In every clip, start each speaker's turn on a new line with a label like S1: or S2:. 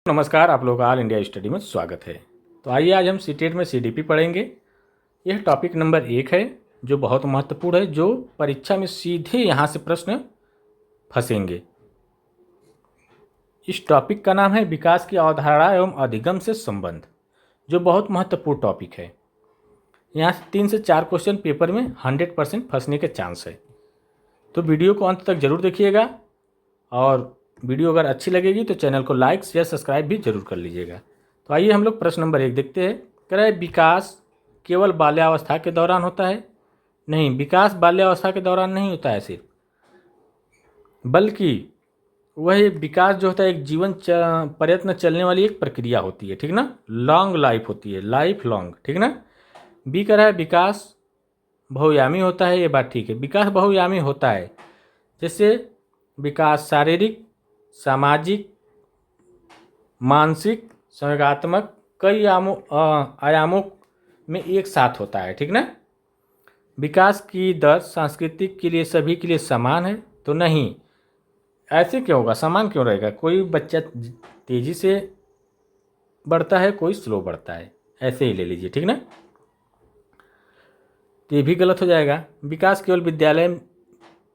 S1: नमस्कार, आप लोग ऑल इंडिया स्टडी में स्वागत है। तो आइए आज हम सीटेट में सीडीपी पढ़ेंगे। यह टॉपिक नंबर 1 है जो बहुत महत्वपूर्ण है, जो परीक्षा में सीधे यहाँ से प्रश्न फंसेंगे। इस टॉपिक का नाम है विकास की अवधारणा एवं अधिगम से संबंध, जो बहुत महत्वपूर्ण टॉपिक है। यहाँ से 3 से 4 क्वेश्चन पेपर में 100% फंसने के चांस है। तो वीडियो को अंत तक जरूर देखिएगा और वीडियो अगर अच्छी लगेगी तो चैनल को लाइक शेयर सब्सक्राइब भी जरूर कर लीजिएगा। तो आइए हम लोग प्रश्न नंबर 1 देखते हैं। कह रहा है विकास केवल बाल्यावस्था के दौरान होता है? नहीं, विकास बाल्यावस्था के दौरान नहीं होता है सिर्फ, बल्कि वह विकास जो होता है एक जीवन प्रयत्न चलने वाली एक प्रक्रिया होती है, ठीक ना। लॉन्ग लाइफ होती है, लाइफ लॉन्ग, ठीक ना। बी कह रहा है विकास बहुआयामी होता है। ये बात ठीक है, विकास बहुआयामी होता है। जैसे विकास शारीरिक, सामाजिक, मानसिक, संवेगात्मक कई आयामों में एक साथ होता है, ठीक ना। विकास की दर सांस्कृतिक के लिए सभी के लिए समान है तो नहीं। ऐसे क्यों होगा, समान क्यों रहेगा? कोई बच्चा तेजी से बढ़ता है, कोई स्लो बढ़ता है, ऐसे ही ले लीजिए, ठीक ना। तो ये भी गलत हो जाएगा। विकास केवल विद्यालय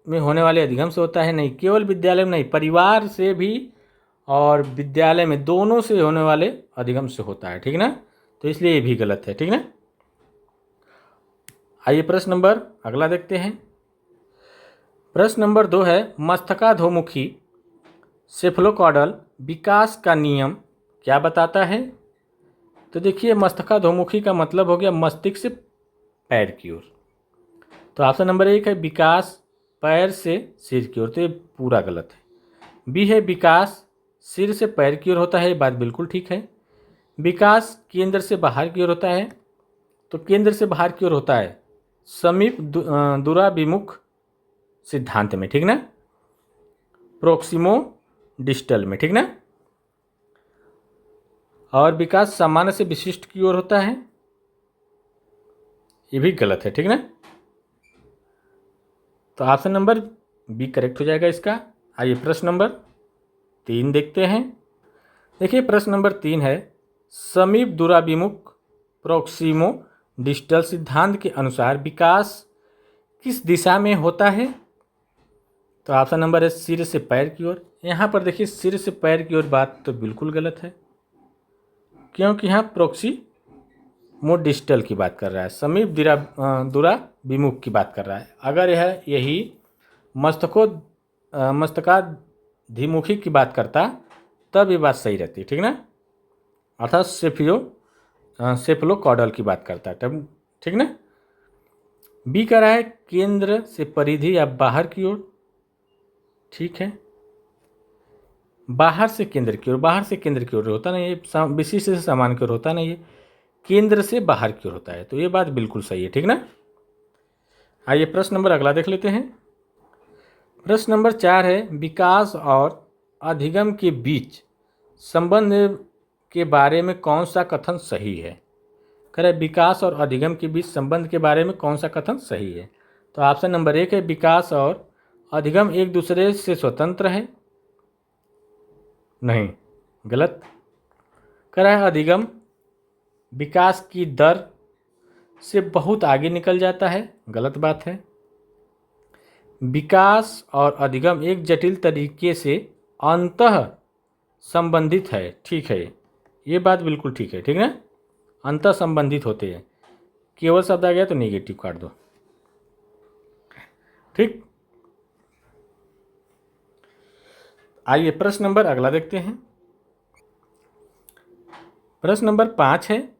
S1: में होने वाले अधिगम से होता है? नहीं, केवल विद्यालय में नहीं, परिवार से भी और विद्यालय में दोनों से होने वाले अधिगम से होता है, ठीक ना। तो इसलिए ये भी गलत है, ठीक ना। आइए प्रश्न नंबर अगला देखते हैं। प्रश्न नंबर 2 है मस्तकाधोमुखी सेफलोकॉडल विकास का नियम क्या बताता है? तो देखिए, मस्तकाधोमुखी का मतलब हो गया मस्तिष्क से पैर की ओर। तो ऑप्शन नंबर 1 है विकास पैर से सिर की ओर, तो ये पूरा गलत है। बी है विकास सिर से पैर की ओर होता है, ये बात बिल्कुल ठीक है। विकास केंद्र से बाहर की ओर होता है, तो केंद्र से बाहर की ओर होता है समीप दूराभिमुख सिद्धांत में, ठीक ना, प्रोक्सिमो डिस्टल में, ठीक ना। और विकास सामान्य से विशिष्ट की ओर होता है, ये भी गलत है, ठीक ना। तो ऑप्शन नंबर बी करेक्ट हो जाएगा इसका। आइए प्रश्न नंबर 3 देखते हैं। देखिए प्रश्न नंबर 3 है समीप दूराभिमुख प्रोक्सिमो डिस्टल सिद्धांत के अनुसार विकास किस दिशा में होता है? तो ऑप्शन नंबर है सिर से पैर की ओर। यहाँ पर देखिए सिर से पैर की ओर बात तो बिल्कुल गलत है, क्योंकि यहाँ प्रोक्सिमो डिस्टल की बात कर रहा है, समीप दूराभिमुख की बात कर रहा है। अगर यह यही मस्तकाधिमुखी की बात करता तब ये बात सही रहती, ठीक ना, अर्थात सेफलोकॉडल की बात करता है तब, ठीक ना। बी कह रहा है केंद्र से परिधि या बाहर की ओर, ठीक है। बाहर से केंद्र की ओर, बाहर से केंद्र की ओर होता नहीं, ये विशिष्ट से समान की ओर होता नहीं है, केंद्र से बाहर की ओर होता है, तो ये बात बिल्कुल सही है, ठीक ना। आइए प्रश्न नंबर अगला देख लेते हैं। प्रश्न नंबर 4 है विकास और अधिगम के बीच संबंध के बारे में कौन सा कथन सही है? कह रहे विकास और अधिगम के बीच संबंध के बारे में कौन सा कथन सही है? तो ऑप्शन नंबर 1 है विकास और अधिगम एक दूसरे से स्वतंत्र है। नहीं, गलत। कह रहा है अधिगम विकास की दर से बहुत आगे निकल जाता है, गलत बात है। विकास और अधिगम एक जटिल तरीके से अंतः संबंधित है, ठीक है, ये बात बिल्कुल ठीक है, ठीक ना। अंतः संबंधित होते हैं, केवल शब्द आ गया तो नेगेटिव काट दो, ठीक। आइए प्रश्न नंबर अगला देखते हैं। प्रश्न नंबर 5 है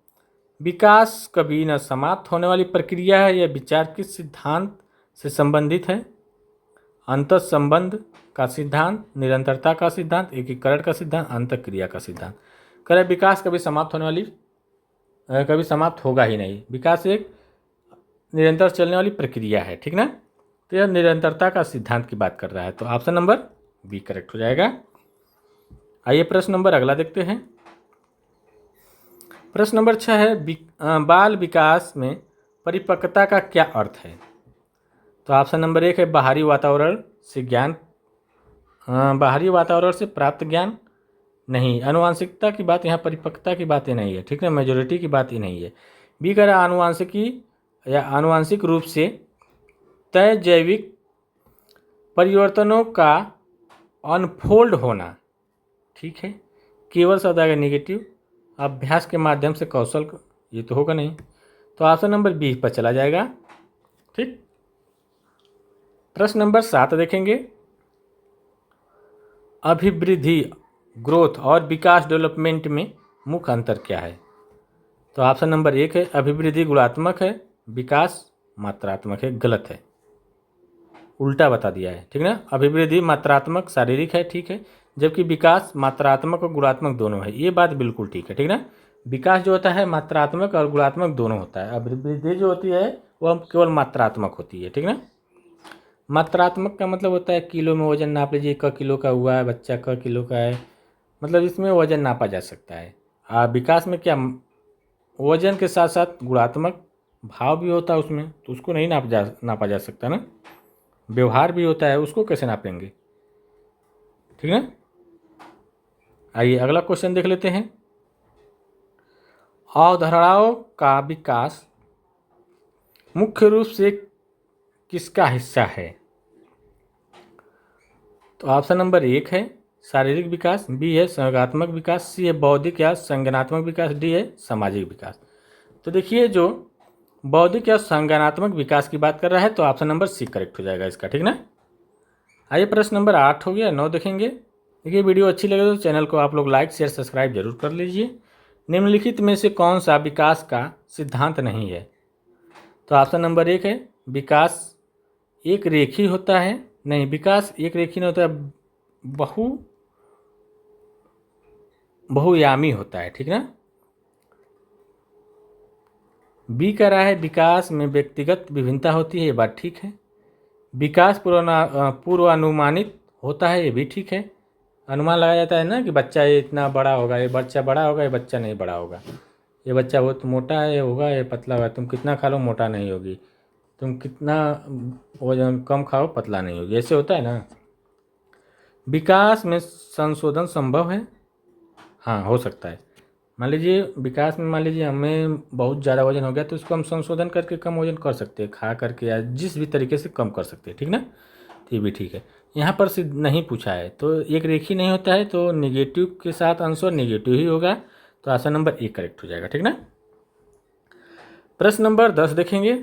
S1: विकास कभी न समाप्त होने वाली प्रक्रिया है, यह विचार किस सिद्धांत से संबंधित है? अंतः संबंध का सिद्धांत, निरंतरता का सिद्धांत, एकीकरण का सिद्धांत, अंतःक्रिया का सिद्धांत। कह रहे विकास कभी समाप्त होने वाली कभी समाप्त होगा ही नहीं, विकास एक निरंतर चलने वाली प्रक्रिया है, ठीक ना। तो यह निरंतरता का सिद्धांत की बात कर रहा है, तो ऑप्शन नंबर बी करेक्ट हो जाएगा। आइए प्रश्न नंबर अगला देखते हैं। प्रश्न नंबर 6 है बाल विकास में परिपक्वता का क्या अर्थ है? तो ऑप्शन नंबर 1 है बाहरी वातावरण से ज्ञान, बाहरी वातावरण से प्राप्त ज्ञान। नहीं, आनुवांशिकता की बात यहाँ परिपक्वता की बात ही नहीं है, ठीक है, मेजोरिटी की बात ही नहीं है। बी कह रहा है आनुवांशिकी या आनुवांशिक रूप से तय जैविक परिवर्तनों का अनफोल्ड होना, ठीक है। केवल शब्द आएगा निगेटिव, अभ्यास के माध्यम से कौशल, ये तो होगा नहीं, तो ऑप्शन नंबर बी पर चला जाएगा, ठीक। प्रश्न नंबर 7 देखेंगे, अभिवृद्धि ग्रोथ और विकास डेवलपमेंट में मुख्य अंतर क्या है। तो ऑप्शन नंबर 1 है अभिवृद्धि गुणात्मक है, विकास मात्रात्मक है, गलत है, उल्टा बता दिया है, ठीक ना। अभिवृद्धि मात्रात्मक शारीरिक है, ठीक है, जबकि विकास मात्रात्मक और गुणात्मक दोनों है, ये बात बिल्कुल ठीक है, ठीक ना। विकास जो होता है मात्रात्मक और गुणात्मक दोनों होता है, अभिवृद्धि जो होती है वह केवल मात्रात्मक होती है, ठीक ना। मात्रात्मक का मतलब होता है किलो में वजन नाप लीजिए, क किलो का हुआ है बच्चा, क किलो का है, मतलब इसमें वजन नापा जा सकता है। विकास में क्या, वजन के साथ साथ गुणात्मक भाव भी होता है उसमें, तो उसको नहीं नापा जा सकता ना। व्यवहार भी होता है, उसको कैसे नापेंगे, ठीक है। आइए अगला क्वेश्चन देख लेते हैं, अवधारणाओं का विकास मुख्य रूप से किसका हिस्सा है। तो ऑप्शन नंबर 1 है शारीरिक विकास, बी है संज्ञानात्मक विकास, सी है बौद्धिक या संज्ञानात्मक विकास, डी है सामाजिक विकास। तो देखिए जो बौद्धिक या संज्ञानात्मक विकास की बात कर रहा है तो ऑप्शन नंबर सी करेक्ट हो जाएगा इसका, ठीक ना। आइए प्रश्न नंबर 8 हो गया, 9 देखेंगे। देखिए वीडियो अच्छी लगे तो चैनल को आप लोग लाइक शेयर सब्सक्राइब जरूर कर लीजिए। निम्नलिखित में से कौन सा विकास का सिद्धांत नहीं है। तो ऑप्शन नंबर 1 है विकास एक रेखी होता है, नहीं विकास एक रेखी नहीं होता है, बहुयामी होता है, ठीक ना। बी कह रहा है विकास में व्यक्तिगत विभिन्नता होती है, ये बात ठीक है। विकास पूर्वानुमानित होता है, ये भी ठीक है। अनुमान लगाया जाता है ना कि बच्चा ये इतना बड़ा होगा, ये बच्चा बड़ा होगा, ये बच्चा नहीं बड़ा होगा, ये बच्चा बहुत मोटा है होगा, ये पतला होगा, तुम कितना खा लो मोटा नहीं होगी, तुम कितना वजन कम खाओ पतला नहीं होगी, ऐसे होता है ना। विकास में संशोधन संभव है, हाँ हो सकता है। मान लीजिए विकास में, मान लीजिए हमें बहुत ज़्यादा वजन हो गया तो उसको हम संशोधन करके कम वजन कर सकते हैं, खा करके या जिस भी तरीके से कम कर सकते हैं, ठीक ना। तो ये भी ठीक है। यहाँ पर सिर्फ नहीं पूछा है तो एक रेखी नहीं होता है, तो निगेटिव के साथ आंसर निगेटिव ही होगा, तो ऑप्शन नंबर ए करेक्ट हो जाएगा, ठीक ना। प्रश्न नंबर 10 देखेंगे,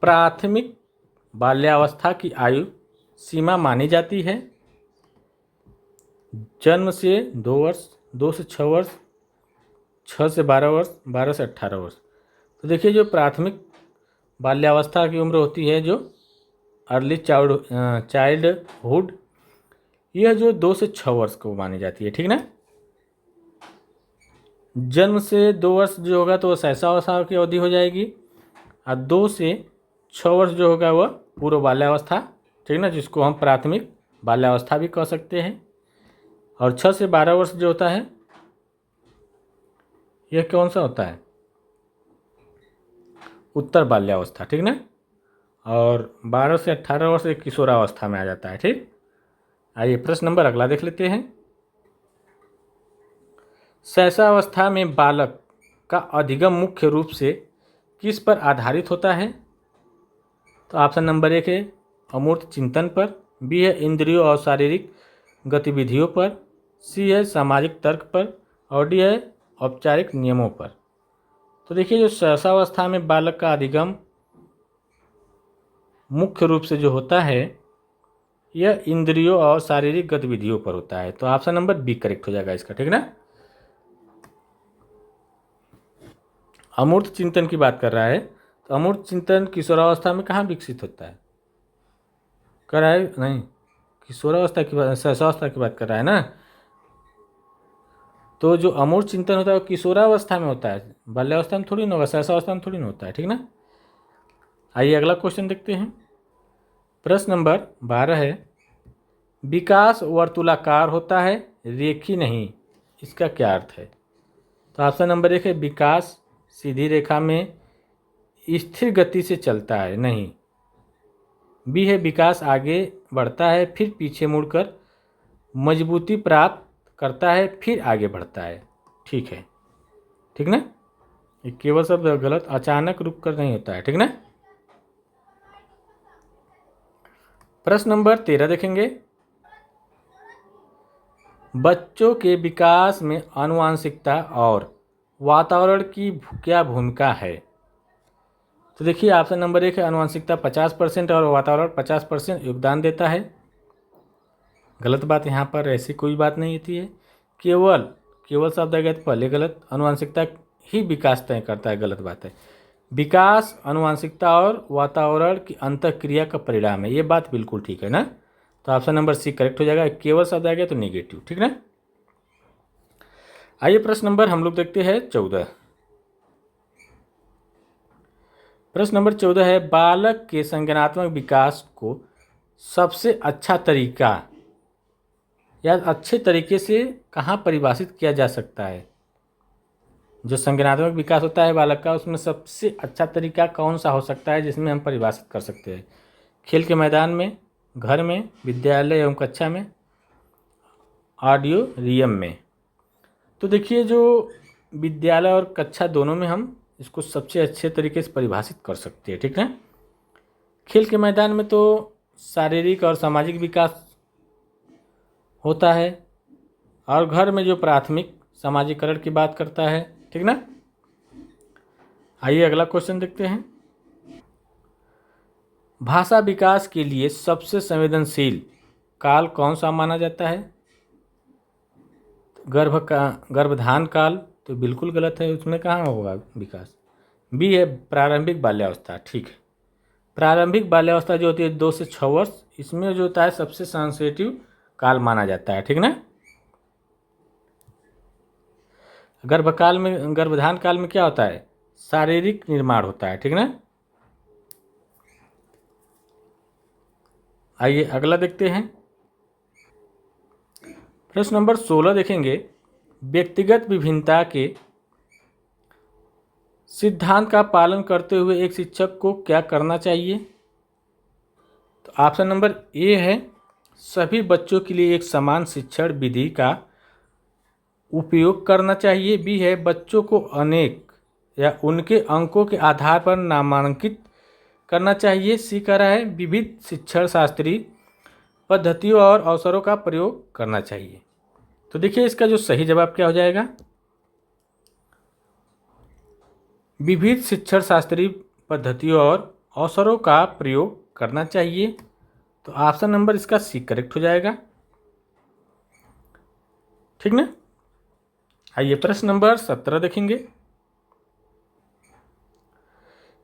S1: प्राथमिक बाल्यावस्था की आयु सीमा मानी जाती है जन्म से 2 वर्ष, 2 से 6 वर्ष, 6 से 12 वर्ष, 12 से 18 वर्ष। तो देखिए जो प्राथमिक बाल्यावस्था की उम्र होती है, जो अर्ली चाइल्डहुड, यह जो 2 से 6 वर्ष को मानी जाती है, ठीक ना। जन्म से 2 वर्ष जो होगा तो वह शैशवावस्था की अवधि हो जाएगी, और 2 से 6 वर्ष जो होगा वह पूर्व बाल्यावस्था, ठीक ना, जिसको हम प्राथमिक बाल्यावस्था भी कह सकते हैं। और 6 से 12 वर्ष जो होता है यह कौन सा होता है, उत्तर बाल्यावस्था, ठीक ना। और 12 से 18 वर्ष एक किशोरावस्था में आ जाता है, ठीक। आइए प्रश्न नंबर अगला देख लेते हैं, शैशवावस्था में बालक का अधिगम मुख्य रूप से किस पर आधारित होता है। तो ऑप्शन नंबर 1 है अमूर्त चिंतन पर, बी है इंद्रियों और शारीरिक गतिविधियों पर, सी है सामाजिक तर्क पर, और डी है औपचारिक नियमों पर। तो देखिए जो शैशवावस्था में बालक का अधिगम मुख्य रूप से जो होता है यह इंद्रियों और शारीरिक गतिविधियों पर होता है, तो ऑप्शन नंबर बी करेक्ट हो जाएगा इसका, ठीक ना। अमूर्त चिंतन की बात कर रहा है, तो अमूर्त चिंतन किशोरावस्था में कहाँ विकसित होता है, कर रहा है नहीं, किशोरावस्था की बात, शैशवावस्था की बात कर रहा है ना। तो जो अमूर्त चिंतन होता है वो किशोरावस्था में होता है, बाल्यावस्था में थोड़ी ना होगा, शैशवावस्था में थोड़ी ना होता है, ठीक ना। आइए अगला क्वेश्चन देखते हैं, प्रश्न नंबर 12 है, विकास वर्तुलाकार होता है रेखी नहीं, इसका क्या अर्थ है। तो ऑप्शन नंबर 1 है विकास सीधी रेखा में स्थिर गति से चलता है, नहीं। बी है विकास आगे बढ़ता है फिर पीछे मुड़कर मजबूती प्राप्त करता है फिर आगे बढ़ता है। ठीक है, ठीक ना। ये केवल शब्द गलत, अचानक रुक कर नहीं होता है, ठीक ना। प्रश्न नंबर 13 देखेंगे। बच्चों के विकास में आनुवंशिकता और वातावरण की क्या भूमिका है? तो देखिए ऑप्शन नंबर 1 है आनुवंशिकता 50% और वातावरण 50% योगदान देता है। गलत बात यहाँ पर ऐसी कोई बात नहीं होती है। केवल केवल शब्द आ गया तो पहले गलत, आनुवंशिकता ही विकास तय करता है, गलत बात है। विकास आनुवंशिकता और वातावरण की अंतःक्रिया का परिणाम है, ये बात बिल्कुल ठीक है ना। तो ऑप्शन नंबर सी करेक्ट हो जाएगा। केवल शब्द आ गया तो नेगेटिव, ठीक ना। आइए प्रश्न नंबर हम लोग देखते हैं 14। प्रश्न नंबर 14 है बालक के संज्ञानात्मक विकास को सबसे अच्छा तरीका या अच्छे तरीके से कहाँ परिभाषित किया जा सकता है? जो संज्ञानात्मक विकास होता है बालक का, उसमें सबसे अच्छा तरीका कौन सा हो सकता है जिसमें हम परिभाषित कर सकते हैं? खेल के मैदान में, घर में, विद्यालय एवं कक्षा में, ऑडिटोरियम में। तो देखिए जो विद्यालय और कक्षा दोनों में हम इसको सबसे अच्छे तरीके से परिभाषित कर सकते हैं, ठीक है। खेल के मैदान में तो शारीरिक और सामाजिक विकास होता है, और घर में जो प्राथमिक सामाजिकरण की बात करता है, ठीक ना। आइए अगला क्वेश्चन देखते हैं। भाषा विकास के लिए सबसे संवेदनशील काल कौन सा माना जाता है? गर्भधान काल तो बिल्कुल गलत है, उसमें कहाँ होगा विकास। बी है प्रारंभिक बाल्यावस्था, ठीक है। प्रारंभिक बाल्यावस्था जो होती है 2 से 6 वर्ष, इसमें जो होता है सबसे सेंसिटिव काल माना जाता है, ठीक ना। गर्भधान काल में क्या होता है? शारीरिक निर्माण होता है, ठीक ना। आइए अगला देखते हैं। प्रश्न नंबर 16 देखेंगे। व्यक्तिगत विभिन्नता के सिद्धांत का पालन करते हुए एक शिक्षक को क्या करना चाहिए? तो ऑप्शन नंबर ए है सभी बच्चों के लिए एक समान शिक्षण विधि का उपयोग करना चाहिए। बी है बच्चों को अनेक या उनके अंकों के आधार पर नामांकित करना चाहिए। सी कह रहा है विविध शिक्षण शास्त्रीय पद्धतियों और अवसरों का प्रयोग करना चाहिए। तो देखिए इसका जो सही जवाब क्या हो जाएगा? विविध शिक्षण शास्त्रीय पद्धतियों और अवसरों का प्रयोग करना चाहिए। तो ऑप्शन नंबर इसका सी करेक्ट हो जाएगा, ठीक ना। आइए प्रश्न नंबर 17 देखेंगे।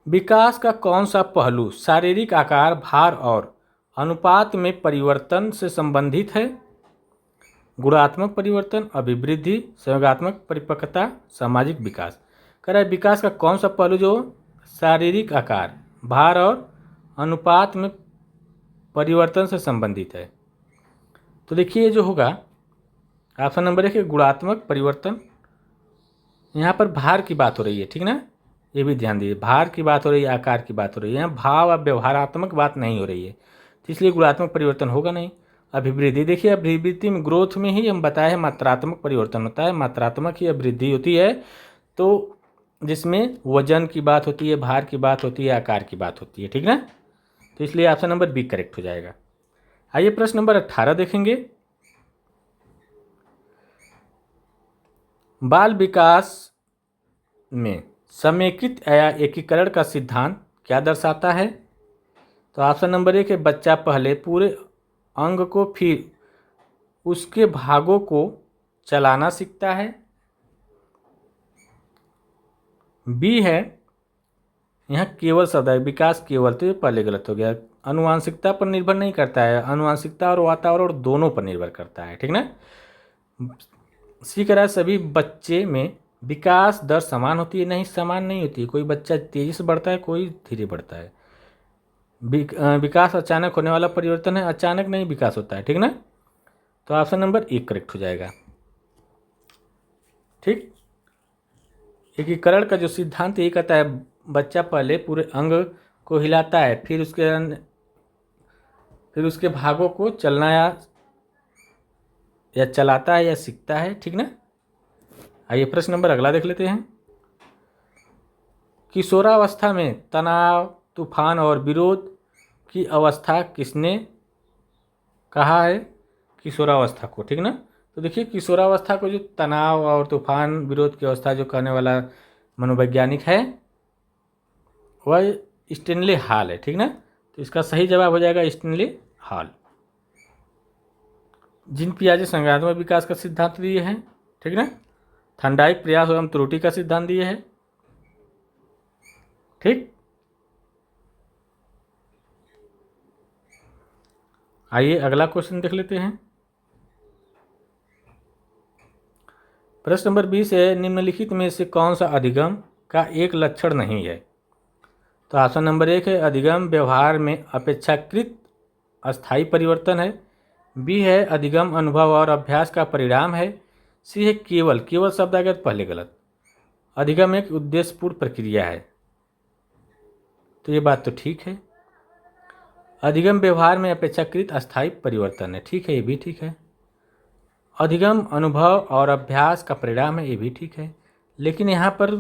S1: विकास का कौन सा पहलू शारीरिक आकार, भार और अनुपात में परिवर्तन से संबंधित है? गुणात्मक परिवर्तन, अभिवृद्धि, संयोगात्मक परिपक्वता, सामाजिक विकास। कह रहा है विकास का कौन सा पहलू जो शारीरिक आकार, भार और अनुपात में परिवर्तन से संबंधित है? तो देखिए जो होगा ऑप्शन नंबर 1 है गुणात्मक परिवर्तन। यहाँ पर भार की बात हो रही है, ठीक ना, ये भी ध्यान दीजिए। भार की बात हो रही है, आकार की बात हो रही है, यहाँ भाव और व्यवहारात्मक बात नहीं हो रही है, तो इसलिए गुणात्मक परिवर्तन होगा नहीं। अभिवृद्धि, देखिए अभिवृद्धि में ग्रोथ में ही हम बताए हैं मात्रात्मक परिवर्तन होता है, मात्रात्मक ही अभिवृद्धि होती है, तो जिसमें वजन की बात होती है, भार की बात होती है, आकार की बात होती है, ठीक ना। तो इसलिए ऑप्शन नंबर बी करेक्ट हो जाएगा। आइए प्रश्न नंबर 18 देखेंगे। बाल विकास में समेकित या एकीकरण का सिद्धांत क्या दर्शाता है? तो ऑप्शन नंबर 1 है बच्चा पहले पूरे अंग को फिर उसके भागों को चलाना सीखता है। बी है यहाँ केवल शब्द है, विकास केवल, तो ये पहले गलत हो गया। आनुवांशिकता पर निर्भर नहीं करता है, आनुवांशिकता और वातावरण दोनों पर निर्भर करता है, ठीक ना। सी कह रहा है सभी बच्चे में विकास दर समान होती है, नहीं समान नहीं होती है, कोई बच्चा तेजी से बढ़ता है, कोई धीरे बढ़ता है। विकास अचानक होने वाला परिवर्तन है, अचानक नहीं विकास होता है, ठीक ना। तो ऑप्शन नंबर 1 करेक्ट हो जाएगा, ठीक। एकीकरण का जो सिद्धांत ये कहता है बच्चा पहले पूरे अंग को हिलाता है, फिर उसके भागों को चलना या या चलाता है या सीखता है, ठीक ना। आइए प्रश्न नंबर अगला देख लेते हैं। किशोरावस्था में तनाव, तूफान और विरोध की अवस्था किसने कहा है? किशोरावस्था को, ठीक ना। तो देखिए किशोरावस्था को जो तनाव और तूफान विरोध की अवस्था जो कहने वाला मनोवैज्ञानिक है वह स्टेनली हॉल है, ठीक ना। तो इसका सही जवाब हो जाएगा स्टेनली हॉल। जीन पियाजे संज्ञानात्मक विकास का सिद्धांत दिए हैं, ठीक ना। थर्नडाइक प्रयास एवं त्रुटि का सिद्धांत दिए हैं, ठीक। आइए अगला क्वेश्चन देख लेते हैं। प्रश्न नंबर 20 है, निम्नलिखित में से कौन सा अधिगम का एक लक्षण नहीं है? तो ऑप्शन नंबर 1 है अधिगम व्यवहार में अपेक्षाकृत अस्थायी परिवर्तन है। बी है अधिगम अनुभव और अभ्यास का परिणाम है। सी है केवल, केवल शब्द आ गया तो पहले गलत, अधिगम एक उद्देश्यपूर्ण प्रक्रिया है। तो ये बात तो ठीक है, अधिगम व्यवहार में अपेक्षाकृत अस्थायी परिवर्तन है, ठीक है, ये भी ठीक है। अधिगम अनुभव और अभ्यास का परिणाम है, ये भी ठीक है। लेकिन यहाँ पर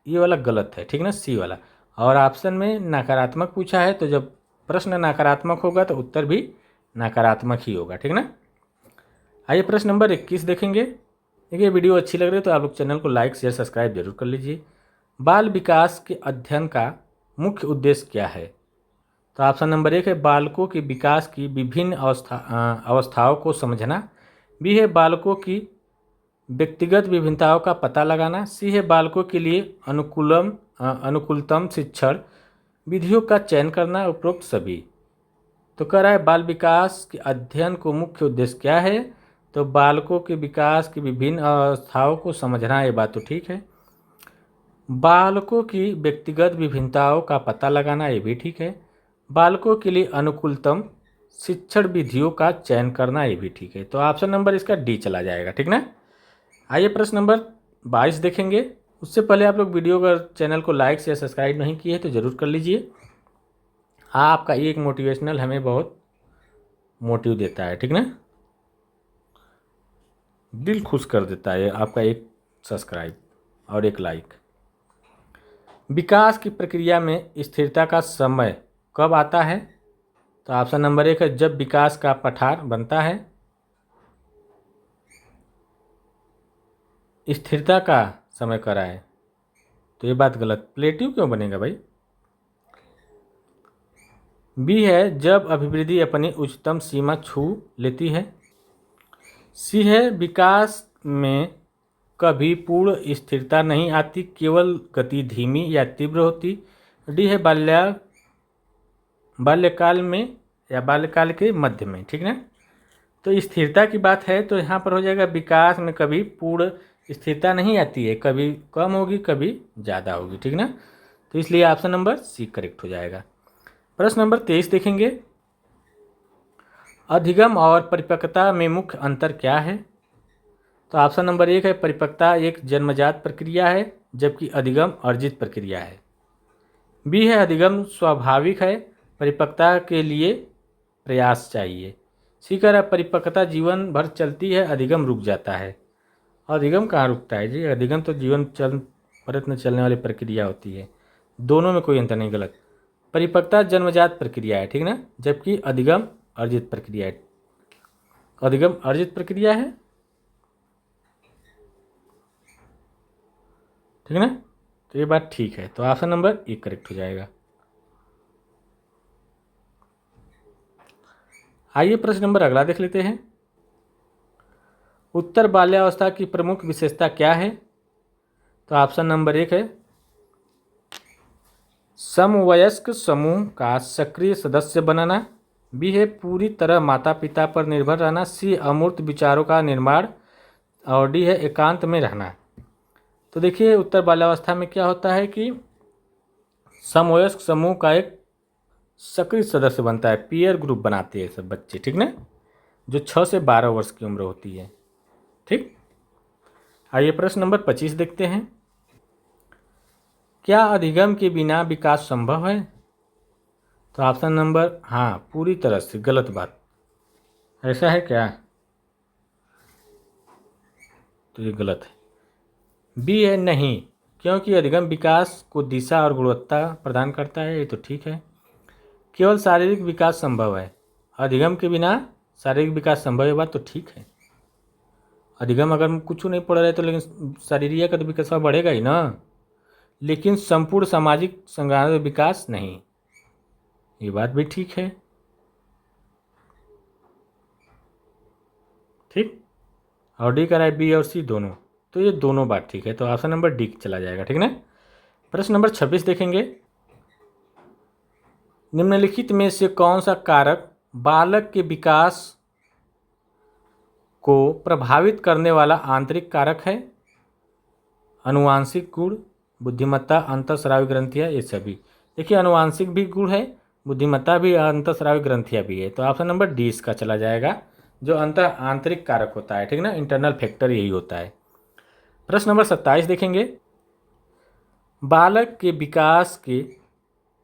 S1: ये वाला गलत है, ठीक ना, सी वाला। और ऑप्शन में नकारात्मक पूछा है, तो जब प्रश्न नकारात्मक होगा तो उत्तर भी नकारात्मक ही होगा, ठीक ना। आइए प्रश्न नंबर 21 देखेंगे। देखिए वीडियो अच्छी लग रही है तो आप लोग चैनल को लाइक शेयर सब्सक्राइब जरूर कर लीजिए। बाल विकास के अध्ययन का मुख्य उद्देश्य क्या है? तो ऑप्शन नंबर 1 है बालकों के विकास की विभिन्न अवस्थाओं को समझना। बी है बालकों की व्यक्तिगत विभिन्नताओं का पता लगाना। सी है बालकों के लिए अनुकूलतम शिक्षण विधियों का चयन करना, उपरोक्त सभी। तो कह रहा है बाल विकास के अध्ययन को मुख्य उद्देश्य क्या है? तो बालकों के विकास की विभिन्न अवस्थाओं को समझना, ये बात तो ठीक है। बालकों की व्यक्तिगत विभिन्नताओं का पता लगाना, ये भी ठीक है। बालकों के लिए अनुकूलतम शिक्षण विधियों का चयन करना, ये भी ठीक है। तो ऑप्शन नंबर इसका डी चला जाएगा, ठीक ना। आइए प्रश्न नंबर 22 देखेंगे। उससे पहले आप लोग वीडियो का चैनल को लाइक या सब्सक्राइब नहीं किए तो ज़रूर कर लीजिए। आपका एक मोटिवेशनल हमें बहुत मोटिव देता है, ठीक ना, दिल खुश कर देता है आपका एक सब्सक्राइब और एक लाइक। विकास की प्रक्रिया में स्थिरता का समय कब आता है? तो ऑप्शन नंबर 1 है जब विकास का पठार बनता है। स्थिरता का समय करा है, तो ये बात गलत, प्लेटिव क्यों बनेगा भाई। बी है जब अभिवृद्धि अपनी उच्चतम सीमा छू लेती है। सी है विकास में कभी पूर्ण स्थिरता नहीं आती, केवल गति धीमी या तीव्र होती। डी है बाल्यकाल में या बाल्यकाल के मध्य में, ठीक ना। तो स्थिरता की बात है तो यहाँ पर हो जाएगा विकास में कभी पूर्ण स्थिरता नहीं आती है, कभी कम होगी कभी ज़्यादा होगी, ठीक ना। तो इसलिए ऑप्शन नंबर सी करेक्ट हो जाएगा। प्रश्न नंबर 23 देखेंगे। अधिगम और परिपक्वता में मुख्य अंतर क्या है? तो ऑप्शन नंबर 1 है परिपक्वता एक जन्मजात प्रक्रिया है जबकि अधिगम अर्जित प्रक्रिया है। बी है अधिगम स्वाभाविक है, परिपक्वता के लिए प्रयास चाहिए। सी कह रहा है परिपक्वता जीवन भर चलती है, अधिगम रुक जाता है। अधिगम कहाँ रुकता है जी, अधिगम तो जीवन प्रयत्न चलने वाली प्रक्रिया होती है, दोनों में कोई अंतर नहीं, गलत। परिपक्वता जन्मजात प्रक्रिया है, ठीक ना, जबकि अधिगम अर्जित प्रक्रिया है। अधिगम अर्जित प्रक्रिया है, ठीक ना, तो ये बात ठीक है। तो ऑप्शन नंबर ए करेक्ट हो जाएगा। आइए प्रश्न नंबर अगला देख लेते हैं। उत्तर बाल्यावस्था की प्रमुख विशेषता क्या है? तो ऑप्शन नंबर 1 है समवयस्क समूह का सक्रिय सदस्य बनाना। बी है पूरी तरह माता पिता पर निर्भर रहना। सी अमूर्त विचारों का निर्माण और डी है एकांत में रहना। तो देखिए उत्तर बाल्यावस्था में क्या होता है कि समवयस्क समूह का एक सक्रिय सदस्य बनता है, पीयर ग्रुप बनाते हैं सब बच्चे, ठीक ना, जो 6 से 12 वर्ष की उम्र होती है, ठीक। आइए प्रश्न नंबर 25 देखते हैं। क्या अधिगम के बिना विकास संभव है? तो ऑप्शन नंबर हाँ पूरी तरह से गलत बात, ऐसा है क्या? तो ये गलत है। बी है नहीं, क्योंकि अधिगम विकास को दिशा और गुणवत्ता प्रदान करता है, ये तो ठीक है। केवल शारीरिक विकास संभव है, अधिगम के बिना शारीरिक विकास संभव है, बात तो ठीक है। अधिगम अगर हम कुछ नहीं पढ़ रहे तो लेकिन शारीरिक का तो विकास बढ़ेगा ही ना, लेकिन संपूर्ण सामाजिक संज्ञान विकास नहीं, ये बात भी ठीक है। ठीक, और डी कराए बी और सी दोनों, तो ये दोनों बात ठीक है, तो ऑप्शन नंबर डी चला जाएगा। ठीक ना। प्रश्न नंबर 26 देखेंगे। निम्नलिखित में से कौन सा कारक बालक के विकास को प्रभावित करने वाला आंतरिक कारक है? अनुवांशिक गुण, बुद्धिमत्ता, अंतःस्रावी ग्रंथियाँ, ये सभी। देखिए अनुवांशिक भी गुण है, बुद्धिमत्ता भी, अंतःस्रावी ग्रंथियाँ भी है, तो ऑप्शन नंबर डी इसका चला जाएगा, जो आंतरिक कारक होता है। ठीक ना, इंटरनल फैक्टर यही होता है। प्रश्न नंबर 27 देखेंगे। बालक के विकास के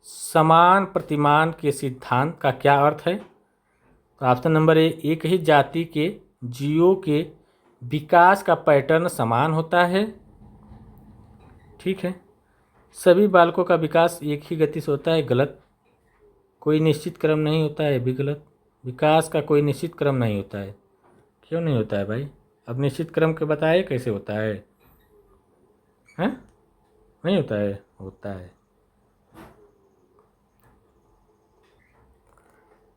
S1: समान प्रतिमान के सिद्धांत का क्या अर्थ है? तो ऑप्शन नंबर ए, एक ही जाति के जीवों के विकास का पैटर्न समान होता है। ठीक है। सभी बालकों का विकास एक ही गति से होता है, गलत। कोई निश्चित क्रम नहीं होता है, भी गलत। विकास का कोई निश्चित क्रम नहीं होता है। क्यों नहीं होता है भाई? अब निश्चित क्रम के बताए कैसे होता है? हैं? नहीं होता है, होता है।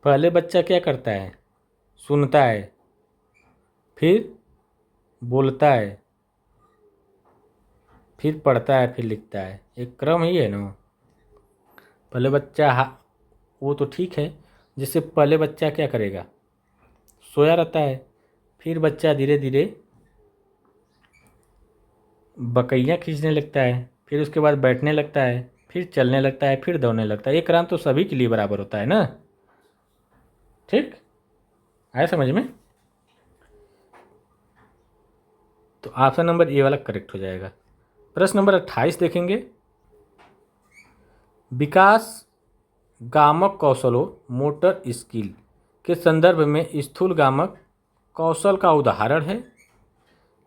S1: पहले बच्चा क्या करता है? सुनता है, फिर बोलता है, फिर पढ़ता है, फिर लिखता है, एक क्रम ही है ना। पहले बच्चा वो तो ठीक है, जैसे पहले बच्चा क्या करेगा? सोया रहता है, फिर बच्चा धीरे धीरे बकैयाँ खींचने लगता है, फिर उसके बाद बैठने लगता है, फिर चलने लगता है, फिर दौड़ने लगता है। एक क्रम तो सभी के लिए बराबर होता है ना। ठीक, आया समझ में? तो ऑप्शन नंबर ए वाला करेक्ट हो जाएगा। प्रश्न नंबर 28 देखेंगे। विकास गामक कौशलों, मोटर स्किल के संदर्भ में स्थूल गामक कौशल का उदाहरण है?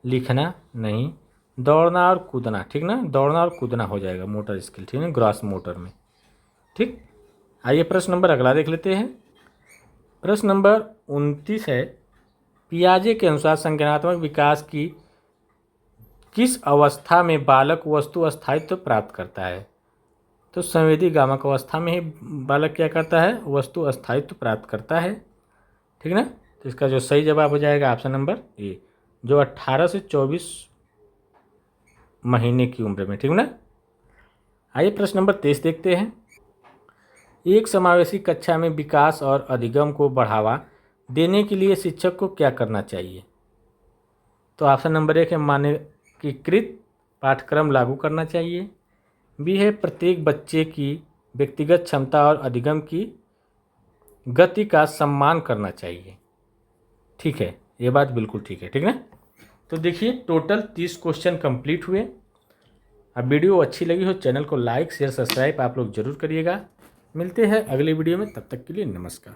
S1: लिखना नहीं, दौड़ना और कूदना। ठीक ना, दौड़ना और कूदना हो जाएगा मोटर स्किल। ठीक है, ग्रॉस मोटर में। ठीक, आइए प्रश्न नंबर अगला देख लेते हैं। प्रश्न नंबर 29 है। पियाजे के अनुसार संज्ञानात्मक विकास की किस अवस्था में बालक वस्तु स्थायित्व प्राप्त करता है? तो संवेदी गामक अवस्था में ही बालक क्या करता है? वस्तु स्थायित्व प्राप्त करता है। ठीक ना, तो इसका जो सही जवाब हो जाएगा ऑप्शन नंबर ए, जो 18 से 24 महीने की उम्र में। ठीक ना। आइए प्रश्न नंबर 23 देखते हैं। एक समावेशी कक्षा में विकास और अधिगम को बढ़ावा देने के लिए शिक्षक को क्या करना चाहिए? तो ऑप्शन नंबर 1 है मानकीकृत पाठ्यक्रम लागू करना चाहिए। बी है प्रत्येक बच्चे की व्यक्तिगत क्षमता और अधिगम की गति का सम्मान करना चाहिए। ठीक है, ये बात बिल्कुल ठीक है। ठीक ना, तो देखिए टोटल 30 क्वेश्चन कंप्लीट हुए। अब वीडियो अच्छी लगी हो चैनल को लाइक शेयर सब्सक्राइब आप लोग जरूर करिएगा। मिलते हैं अगले वीडियो में, तब तक के लिए नमस्कार।